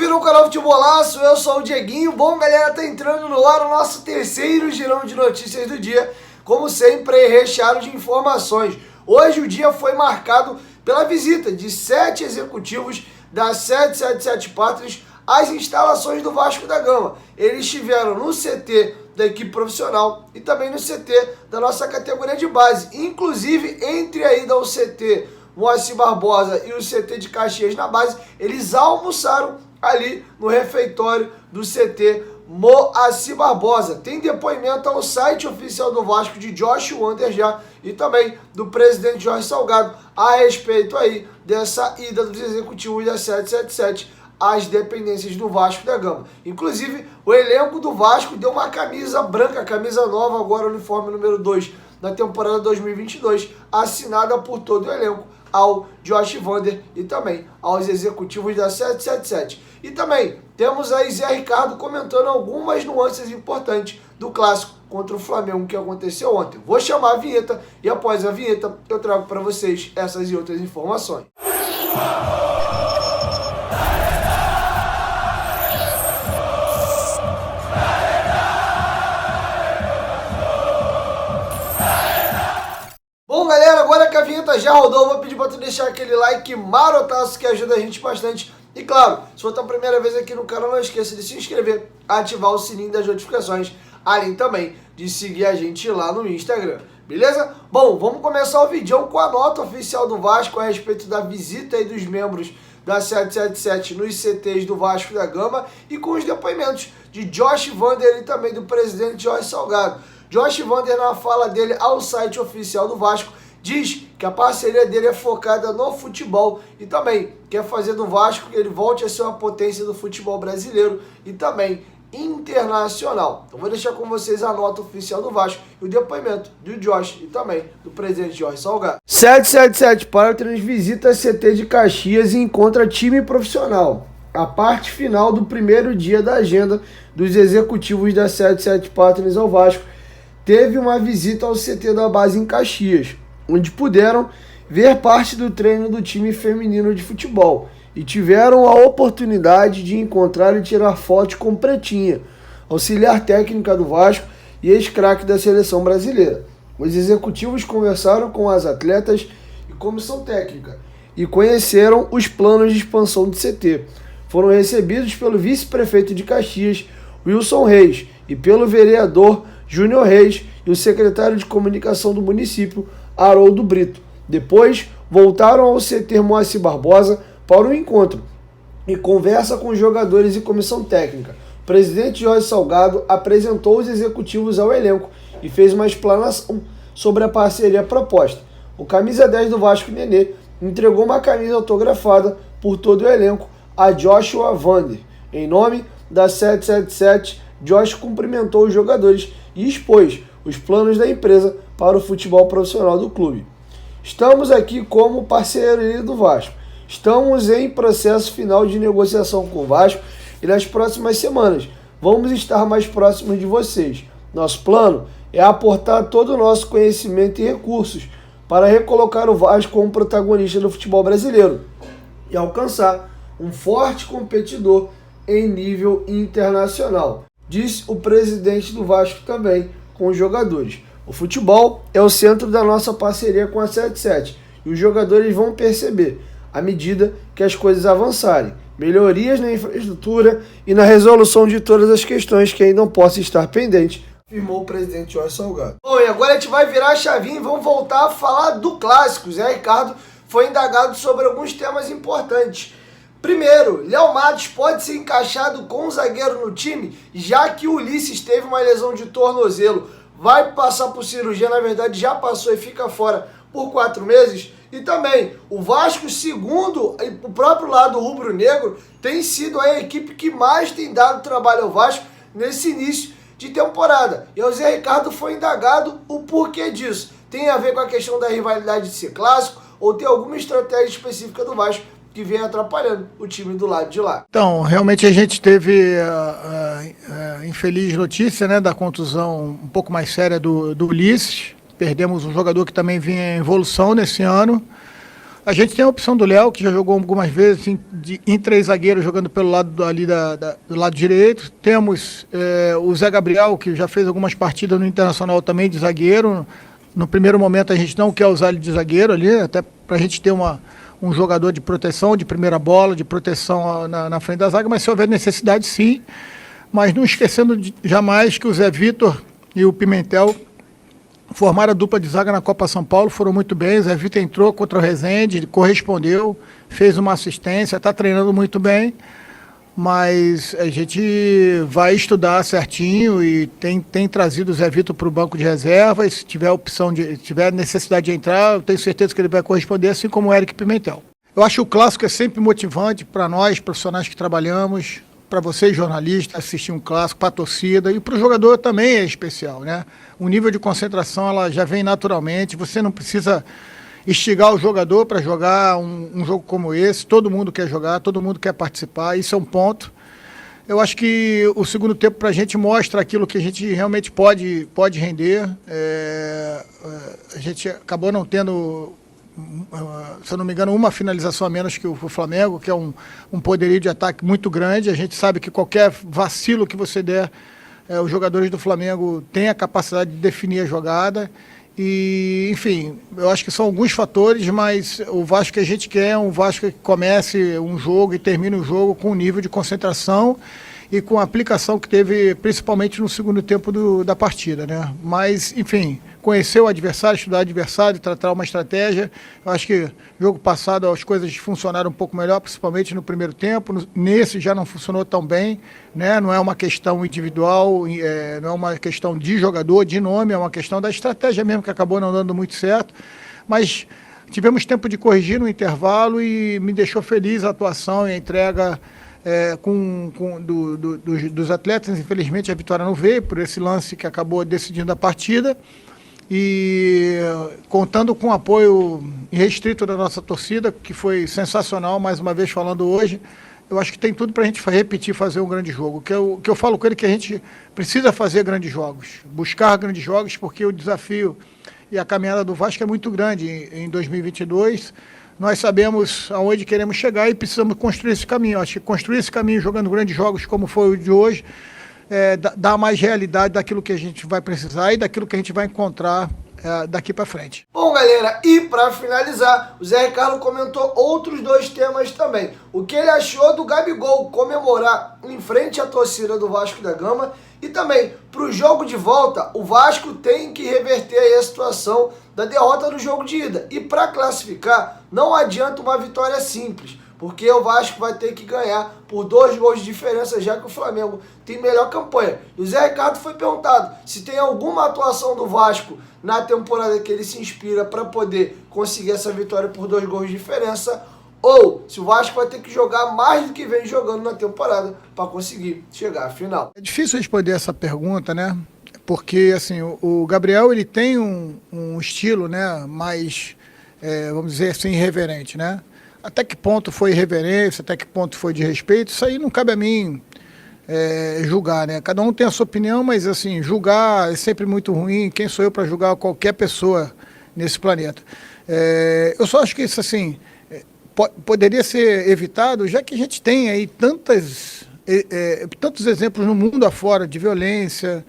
liga no canal Futebolaço, eu sou o Dieguinho. Bom, galera, tá entrando no ar o nosso terceiro girão de notícias do dia, como sempre, recheado de informações. Hoje o dia foi marcado pela visita de 7 executivos da 777 Pátrias às instalações do Vasco da Gama. Eles estiveram no CT da equipe profissional e também no CT da nossa categoria de base. Inclusive, entre a ida ao CT Moacir Barbosa e o CT de Caxias na base, eles almoçaram ali no refeitório do CT Moacir Barbosa. Tem depoimento ao site oficial do Vasco de Josh Wander já e também do presidente Jorge Salgado a respeito aí dessa ida dos executivos da 777 às dependências do Vasco da Gama. Inclusive, o elenco do Vasco deu uma camisa branca, camisa nova, agora uniforme número 2 da temporada 2022, assinada por todo o elenco, ao Josh Wander e também aos executivos da 777. E também temos aí Zé Ricardo comentando algumas nuances importantes do clássico contra o Flamengo que aconteceu ontem. Vou chamar a vinheta e após a vinheta eu trago para vocês essas e outras informações. Bom, galera, agora que a vinheta já rodou, eu vou pedir para tu deixar aquele like marotaço que ajuda a gente bastante. E claro, se for a tua primeira vez aqui no canal, não esqueça de se inscrever, ativar o sininho das notificações, além também de seguir a gente lá no Instagram, beleza? Bom, vamos começar o vídeo com a nota oficial do Vasco a respeito da visita aí dos membros da 777 nos CTs do Vasco da Gama e com os depoimentos de Josh Wander e também do presidente Jorge Salgado. Josh Wander, na fala dele ao site oficial do Vasco, diz que a parceria dele é focada no futebol e também quer fazer do Vasco que ele volte a ser uma potência do futebol brasileiro e também internacional. Então vou deixar com vocês a nota oficial do Vasco e o depoimento do Josh e também do presidente Jorge Salgado. 777 Pátrias visita CT de Caxias e encontra time profissional. A parte final do primeiro dia da agenda dos executivos da 777 Pátrias ao Vasco teve uma visita ao CT da base em Caxias, onde puderam ver parte do treino do time feminino de futebol e tiveram a oportunidade de encontrar e tirar fotos com Pretinha, auxiliar técnica do Vasco e ex-craque da seleção brasileira. Os executivos conversaram com as atletas e comissão técnica e conheceram os planos de expansão do CT. Foram recebidos pelo vice-prefeito de Caxias, Wilson Reis, e pelo vereador Júnior Reis e o secretário de comunicação do município, Haroldo Brito. Depois, voltaram ao CT Moacir Barbosa para o encontro e conversa com os jogadores e comissão técnica. O presidente Jorge Salgado apresentou os executivos ao elenco e fez uma explanação sobre a parceria proposta. O camisa 10 do Vasco, Nenê, entregou uma camisa autografada por todo o elenco a Joshua Wander. Em nome da 777, Josh cumprimentou os jogadores e expôs os planos da empresa para o futebol profissional do clube. Estamos aqui como parceiro do Vasco. Estamos em processo final de negociação com o Vasco e nas próximas semanas vamos estar mais próximos de vocês. Nosso plano é aportar todo o nosso conhecimento e recursos para recolocar o Vasco como protagonista do futebol brasileiro e alcançar um forte competidor em nível internacional, disse o presidente do Vasco também com os jogadores. O futebol é o centro da nossa parceria com a 77 e os jogadores vão perceber, à medida que as coisas avançarem, melhorias na infraestrutura e na resolução de todas as questões que ainda possam estar pendentes, afirmou o presidente Jorge Salgado. Bom, e agora a gente vai virar a chavinha e vamos voltar a falar do clássico. Zé Ricardo foi indagado sobre alguns temas importantes. Primeiro, Léo Matos pode ser encaixado com um zagueiro no time, já que o Ulisses teve uma lesão de tornozelo, vai passar por cirurgia, na verdade já passou e fica fora por 4 meses. E também, o Vasco, segundo o próprio lado rubro-negro, tem sido a equipe que mais tem dado trabalho ao Vasco nesse início de temporada. E o Zé Ricardo foi indagado o porquê disso. Tem a ver com a questão da rivalidade de ser clássico ou tem alguma estratégia específica do Vasco que vem atrapalhando o time do lado de lá? Então, realmente a gente teve a infeliz notícia, né, da contusão um pouco mais séria do Ulisses. Perdemos um jogador que também vinha em evolução nesse ano. A gente tem a opção do Léo, que já jogou algumas vezes em 3 zagueiros, jogando pelo lado ali do lado direito. Temos o Zé Gabriel, que já fez algumas partidas no Internacional também de zagueiro. No primeiro momento a gente não quer usar ele de zagueiro ali, até para a gente ter um jogador de proteção, de primeira bola, de proteção na frente da zaga, mas se houver necessidade, sim. Mas não esquecendo jamais que o Zé Vitor e o Pimentel formaram a dupla de zaga na Copa São Paulo, foram muito bem. O Zé Vitor entrou contra o Resende, correspondeu, fez uma assistência, está treinando muito bem, mas a gente vai estudar certinho e tem trazido o Zé Vitor para o banco de reserva, e se tiver necessidade de entrar, eu tenho certeza que ele vai corresponder, assim como o Eric Pimentel. Eu acho que o clássico é sempre motivante para nós, profissionais que trabalhamos, para vocês, jornalistas, assistir um clássico, para a torcida, e para o jogador também é especial, né? O nível de concentração ela já vem naturalmente, você não precisa instigar o jogador para jogar um jogo como esse, todo mundo quer jogar, todo mundo quer participar, isso é um ponto. Eu acho que o segundo tempo para a gente mostra aquilo que a gente realmente pode render. A gente acabou não tendo, se eu não me engano, uma finalização a menos que o Flamengo, que é um poderio de ataque muito grande. A gente sabe que qualquer vacilo que você der, os jogadores do Flamengo têm a capacidade de definir a jogada. E, enfim, eu acho que são alguns fatores, mas o Vasco que a gente quer é um Vasco que comece um jogo e termine o jogo com um nível de concentração e com a aplicação que teve principalmente no segundo tempo da partida, né? Mas, enfim, conhecer o adversário, estudar o adversário, tratar uma estratégia. Eu acho que no jogo passado as coisas funcionaram um pouco melhor, principalmente no primeiro tempo. Nesse já não funcionou tão bem, né? Não é uma questão individual, não é uma questão de jogador, de nome, é uma questão da estratégia mesmo, que acabou não dando muito certo. Mas tivemos tempo de corrigir no intervalo e me deixou feliz a atuação e a entrega dos atletas. Infelizmente a vitória não veio por esse lance que acabou decidindo a partida, e contando com o apoio irrestrito da nossa torcida, que foi sensacional, mais uma vez falando hoje. Eu acho que tem tudo para a gente repetir, fazer um grande jogo. O que eu falo com ele é que a gente precisa fazer grandes jogos, buscar grandes jogos, porque o desafio e a caminhada do Vasco é muito grande em 2022. Nós sabemos aonde queremos chegar e precisamos construir esse caminho. Acho que construir esse caminho jogando grandes jogos como foi o de hoje dá mais realidade daquilo que a gente vai precisar e daquilo que a gente vai encontrar daqui para frente. Bom, galera, e para finalizar, o Zé Ricardo comentou outros 2 temas também. O que ele achou do Gabigol comemorar em frente à torcida do Vasco da Gama, e também, para o jogo de volta, o Vasco tem que reverter aí a situação da derrota do jogo de ida. E para classificar, não adianta uma vitória simples, porque o Vasco vai ter que ganhar por 2 gols de diferença, já que o Flamengo tem melhor campanha. E o Zé Ricardo foi perguntado se tem alguma atuação do Vasco na temporada que ele se inspira para poder conseguir essa vitória por 2 gols de diferença, ou se o Vasco vai ter que jogar mais do que vem jogando na temporada para conseguir chegar à final. É difícil responder essa pergunta, né? Porque assim, o Gabriel ele tem um estilo, né, mais, vamos dizer assim, irreverente, né? Até que ponto foi irreverência, até que ponto foi de respeito, isso aí não cabe a mim julgar, né? Cada um tem a sua opinião, mas assim, julgar é sempre muito ruim. Quem sou eu para julgar qualquer pessoa nesse planeta? Eu só acho que isso assim poderia ser evitado, já que a gente tem aí tantos exemplos no mundo afora de violência,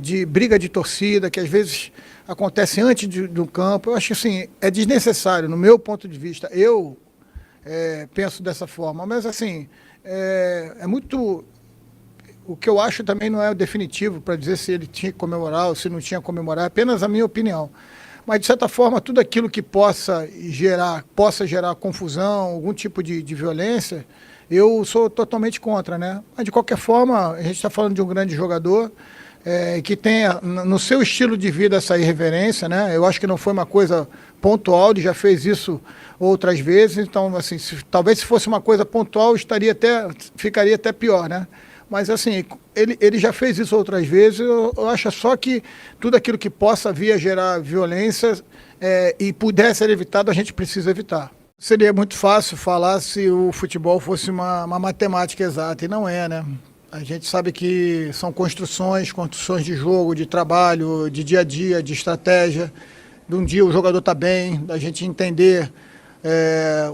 de briga de torcida, que às vezes acontece antes do campo. Eu acho que assim, é desnecessário, no meu ponto de vista. Eu penso dessa forma, mas assim, é muito... O que eu acho também não é o definitivo para dizer se ele tinha que comemorar ou se não tinha que comemorar, é apenas a minha opinião. Mas, de certa forma, tudo aquilo que possa gerar confusão, algum tipo de violência, eu sou totalmente contra, né? Mas, de qualquer forma, a gente está falando de um grande jogador que tenha no seu estilo de vida essa irreverência, né? Eu acho que não foi uma coisa pontual, ele já fez isso outras vezes, então, assim, talvez se fosse uma coisa pontual, ficaria até pior, né? Mas, assim, ele já fez isso outras vezes. Eu acho só que tudo aquilo que possa vir a gerar violência e puder ser evitado, a gente precisa evitar. Seria muito fácil falar se o futebol fosse uma matemática exata, e não é, né? A gente sabe que são construções de jogo, de trabalho, de dia a dia, de estratégia. De um dia o jogador está bem, da gente entender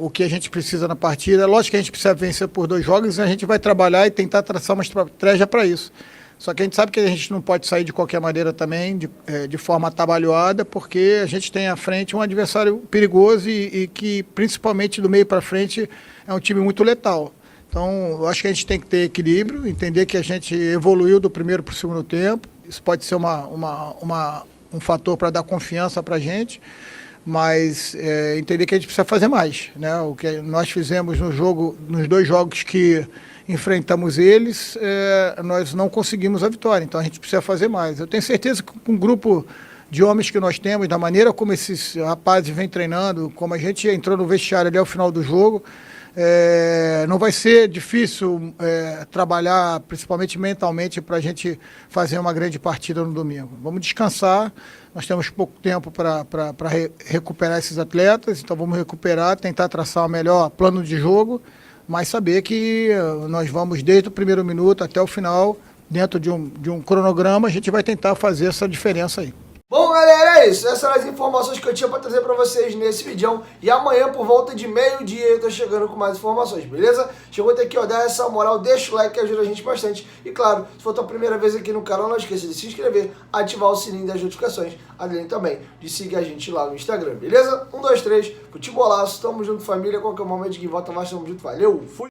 o que a gente precisa na partida. Lógico que a gente precisa vencer por 2 jogos e a gente vai trabalhar e tentar traçar uma estratégia para isso. Só que a gente sabe que a gente não pode sair de qualquer maneira também, de forma atabalhoada, porque a gente tem à frente um adversário perigoso e que, principalmente do meio para frente, é um time muito letal. Então, eu acho que a gente tem que ter equilíbrio, entender que a gente evoluiu do primeiro para o segundo tempo. Isso pode ser um fator para dar confiança para a gente, mas entender que a gente precisa fazer mais, né? O que nós fizemos nos 2 jogos que enfrentamos eles, nós não conseguimos a vitória, então a gente precisa fazer mais. Eu tenho certeza que com o grupo de homens que nós temos, da maneira como esses rapazes vêm treinando, como a gente entrou no vestiário ali ao final do jogo, não vai ser difícil trabalhar, principalmente mentalmente, para a gente fazer uma grande partida no domingo. Vamos descansar, nós temos pouco tempo para recuperar esses atletas, então vamos recuperar, tentar traçar o melhor plano de jogo, mas saber que nós vamos desde o primeiro minuto até o final, dentro de um cronograma, a gente vai tentar fazer essa diferença aí. Bom, galera, é isso. Essas são as informações que eu tinha para trazer para vocês nesse vídeo. E amanhã, por volta de meio-dia, eu tô chegando com mais informações, beleza? Chegou até aqui, ó, dá essa moral, deixa o like que ajuda a gente bastante. E claro, se for a tua primeira vez aqui no canal, não esqueça de se inscrever, ativar o sininho das notificações, além também de seguir a gente lá no Instagram, beleza? 1, 2, 3, futebolaço, tamo junto, família. Qualquer momento que volta mais, tamo junto, valeu, fui!